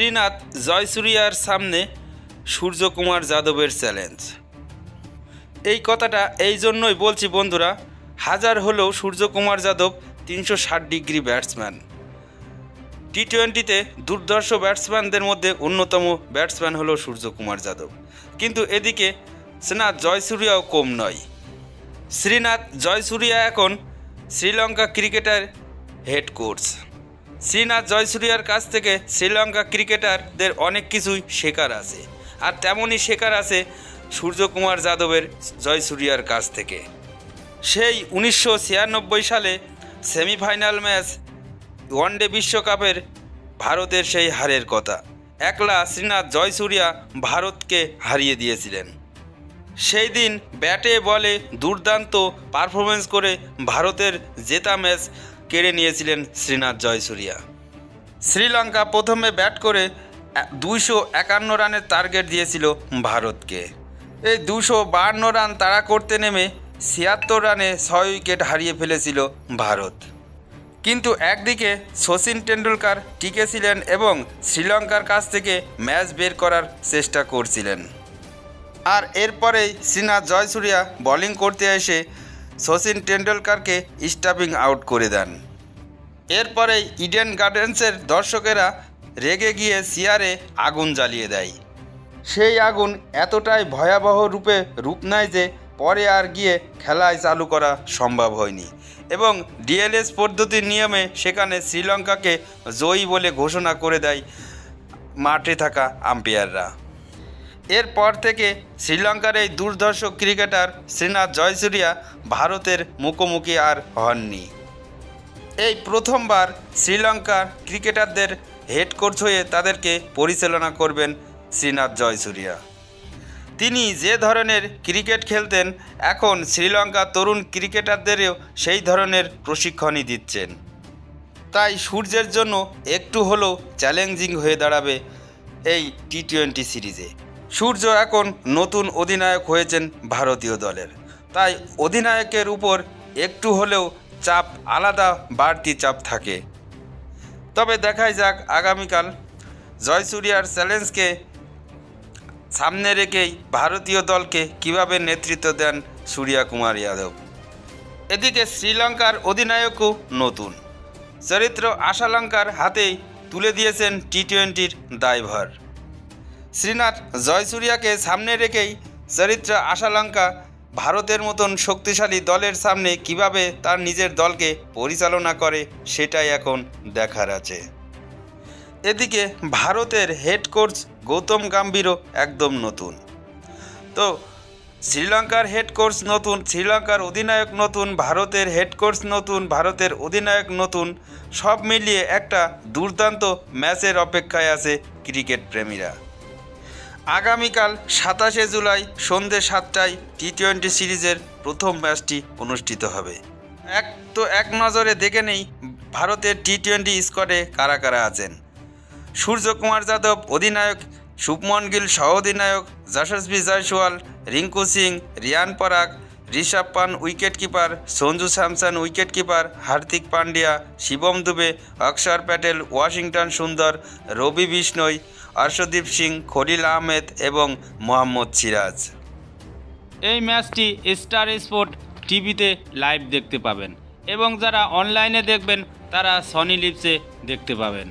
শ্রীনাথ জয়সূর্যার সামনে সূর্যকুমার যাদবের চ্যালেঞ্জ। এই কথাটা এই জন্যই বলছি বন্ধুরা, হাজার হলেও সূর্যকুমার যাদব 360 ডিগ্রি ব্যাটসম্যান। টি-20তে দুর্ধর্ষ ব্যাটসম্যানদের মধ্যে অন্যতম ব্যাটসম্যান হলো সূর্যকুমার যাদব, কিন্তু এদিকে শ্রীনাথ জয়সূর্যাও কম নয়। শ্রীনাথ জয়সূর্যা এখন Sri Lanka cricketer head coach. Srinath জয়সূর্যার কাছ থেকে শ্রীলঙ্কা ক্রিকেটারদের অনেক কিছুই শেখার আছে, আর তেমনই শেখার আছে সূর্যকুমার যাদবের জয়সূর্যার কাছ থেকে। সেই 1996 সালে সেমিফাইনাল ম্যাচ ওয়ানডে বিশ্বকাপের ভারতের সেই হারের কথা একলা শ্রীনাথ জয়সূর্যা ভারতকে হারিয়ে দিয়েছিলেন। সেই দিন ব্যাটে বলে দুর্দান্ত পারফরমেন্স করে ভারতের জেতা ম্যাচ কেড়ে নিয়েছিলেন শ্রীনাথ জয়সূর্যা। শ্রীলঙ্কা প্রথমে ব্যাট করে 251 রানের টার্গেট দিয়েছিল ভারতকে। এই 252 রান তাড়া করতে নেমে 76 রানে 6 উইকেট হারিয়ে ফেলেছিল ভারত। কিন্তু একদিকে শচীন টেন্ডুলকার টিকেছিলেন এবং শ্রীলঙ্কার কাছ থেকে ম্যাচ বের করার চেষ্টা করছিলেন। আর এরপরেই শ্রীনাথ জয়সূর্যা বোলিং করতে এসে শচীন টেন্ডুলকারকে স্টাম্পিং আউট করে দেন। এরপরেই ইডেন গার্ডেন্সের দর্শকেরা রেগে গিয়ে চেয়ারে আগুন জ্বালিয়ে দেয়। সেই আগুন এতটাই ভয়াবহ রূপ নেয় যে পরে আর গিয়ে খেলায় চালু করা সম্ভব হয়নি এবং ডিএলএস পদ্ধতির নিয়মে সেখানে শ্রীলঙ্কাকে জয়ী বলে ঘোষণা করে দেয় মাঠে থাকা আম্পায়াররা। এরপর থেকে শ্রীলঙ্কার এই দুর্ধর্ষ ক্রিকেটার শ্রীনাথ জয়সূর্যা ভারতের মুখোমুখি আর হননি। এই প্রথমবার শ্রীলঙ্কার ক্রিকেটারদের হেড কোচ হয়ে তাদেরকে পরিচালনা করবেন শ্রীনাথ জয়সূর্যা। তিনি যে ধরনের ক্রিকেট খেলতেন এখন শ্রীলঙ্কার তরুণ ক্রিকেটারদেরও সেই ধরনের প্রশিক্ষণই দিচ্ছেন। তাই সূর্যের জন্য একটু হলেও চ্যালেঞ্জিং হয়ে দাঁড়াবে এই টি-20 সিরিজে। সূর্য এখন নতুন অধিনায়ক হয়েছেন ভারতীয় দলের, তাই অধিনায়কের উপর একটু হলেও চাপ, আলাদা বাড়তি চাপ থাকে। তবে দেখাই যাক আগামীকাল জয়সূর্যার চ্যালেঞ্জকে সামনে রেখেই ভারতীয় দলকে কিভাবে নেতৃত্ব দেন সূর্যকুমার যাদব। এদিকে শ্রীলঙ্কার অধিনায়কও নতুন চরিত্র আশালঙ্কার হাতেই তুলে দিয়েছেন টি-20-র দায়ভার। শ্রীনাথ জয়সূর্যাকে সামনে রেখেই চরিত্র আশালঙ্কা ভারতের মতন শক্তিশালী দলের সামনে কিভাবে তার নিজের দলকে পরিচালনা করে সেটাই এখন দেখার আছে। এদিকে ভারতের হেড কোচ গৌতম গম্ভীরও একদম নতুন। তো শ্রীলঙ্কার হেড কোচ নতুন, শ্রীলঙ্কার অধিনায়ক নতুন, ভারতের হেড কোচ নতুন, ভারতের অধিনায়ক নতুন, সব মিলিয়ে একটা দুর্দান্ত ম্যাচের অপেক্ষায় আছে ক্রিকেট প্রেমীরা। আগামীকাল 27শে জুলাই সন্ধ্যে 7টায় টি-20 সিরিজের প্রথম ম্যাচটি অনুষ্ঠিত হবে। এক নজরে দেখে নেই ভারতের টি-20 স্কোয়াডে কারা কারা আছেন। সূর্যকুমার যাদব অধিনায়ক, শুভমন গিল সহ অধিনায়ক, যশস্বী Jaiswal, Rinku Singh, Riyan Parag, Rishabh Pant wicketkeeper, Sanju Samson wicketkeeper, Hardik Pandya, Shivam Dube, Axar Patel, Washington সুন্দর, রবি বিষ্ণই, অর্শদীপ সিং, খলিল আহমেদ এবং মোহাম্মদ সিরাজ। এই ম্যাচটি স্টার স্পোর্ট টিভিতে লাইভ দেখতে পাবেন এবং যারা অনলাইনে দেখবেন তারা সনি লিভসে দেখতে পাবেন।